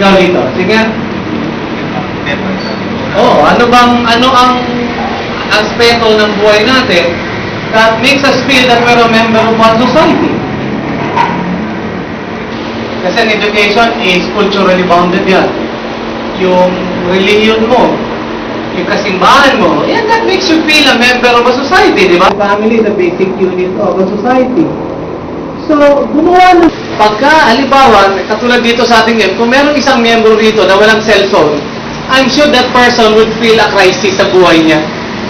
Ikaw dito. Sige. Oh, ano ang aspeto ng buhay natin that makes us feel that we're a member of one society? Kasi an education is culturally bounded yan. Yung religion mo, yung kasimbahan mo, yan, that makes you feel a member of a society, di ba? Family is the basic unit of a society. So, gumawa ng... Pagka, halimbawa, katulad dito sa ating game, kung merong isang member rito na walang cellphone, I'm sure that person would feel a crisis sa buhay niya.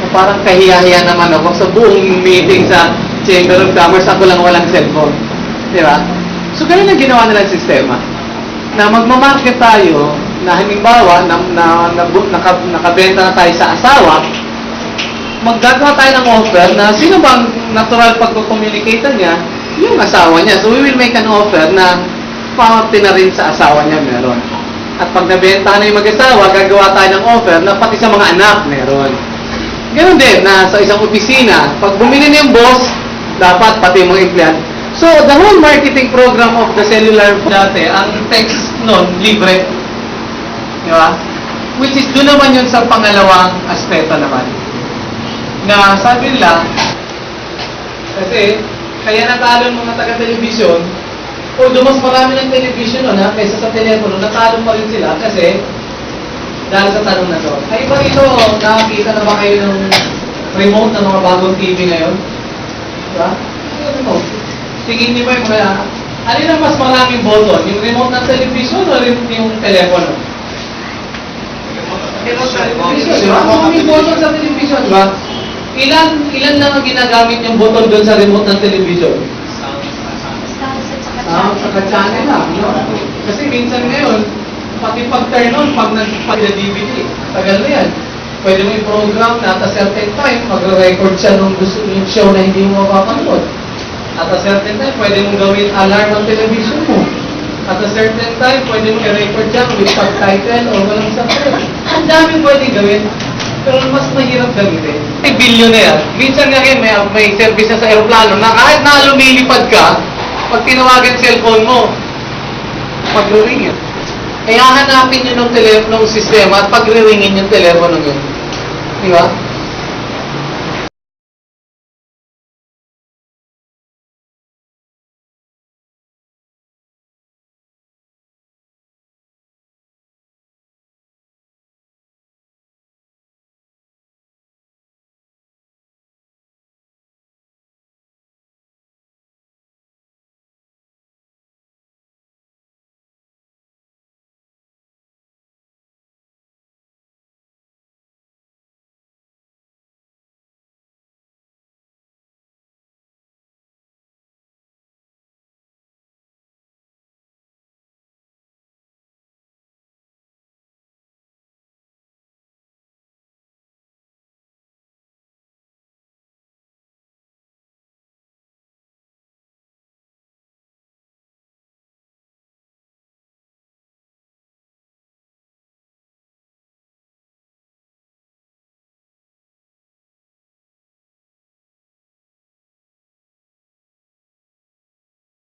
So, parang kahiya-hiya naman ako sa buong meeting sa Chamber of Commerce, ako lang walang cellphone. Di ba? So, ganun ang ginawa nilang sistema. Na magmamarket tayo, na halimbawa, nakabenta na tayo sa asawa, maggagawa tayo ng offer na sino bang natural pagko-communicate niya, yung asawa niya. So, we will make an offer na pati na rin sa asawa niya meron. At pag nabenta na yung mag-asawa, gagawa tayo ng offer na pati sa mga anak meron. Ganun din, na sa isang opisina, pag bumili na yung boss, dapat pati mga empleyado. So, the whole marketing program of the cellular dati, ang text nun, libre. Di ba? Which is, doon naman yun sa pangalawang aspeto naman. Na sabi nila, kasi, kaya natalo ng mga taga-television, although mas marami ng television nun, kaysa sa telepono, natalo pa rin sila kasi dahil sa tanong na to. Ay ba ito, nakakita na ba kayo ng remote ng mga bagong TV ngayon? Diba? Ano? Tingin niyo ba yung mga, alin ang mas maraming button? Yung remote ng television o yung telepono? Television, diba? So, may button sa television, diba? Ilan lang ang ginagamit yung button doon sa remote ng television? Saka channel lang, no? Kasi minsan ngayon, pati pag-turn on, pag nag-DVD, tagal na yan. Pwede mo i-program na at a certain time, magre-record siya nung gusto yung show na hindi mo mapapanood. At a certain time, pwede mong gawin alarm ang television mo. At a certain time, pwede mo i-record siya with subtitle o walang subtitle. Ang daming pwedeng gawin. Pero mas mahirap gamitin. May billionaire. Minsan nga kayo, may service na sa aeroplano na kahit na lumilipad ka, pag tinawagan cellphone mo, pag-ring yun. Kaya hanapin nyo ng sistema at pag-ringin yung telepono nyo. Di ba?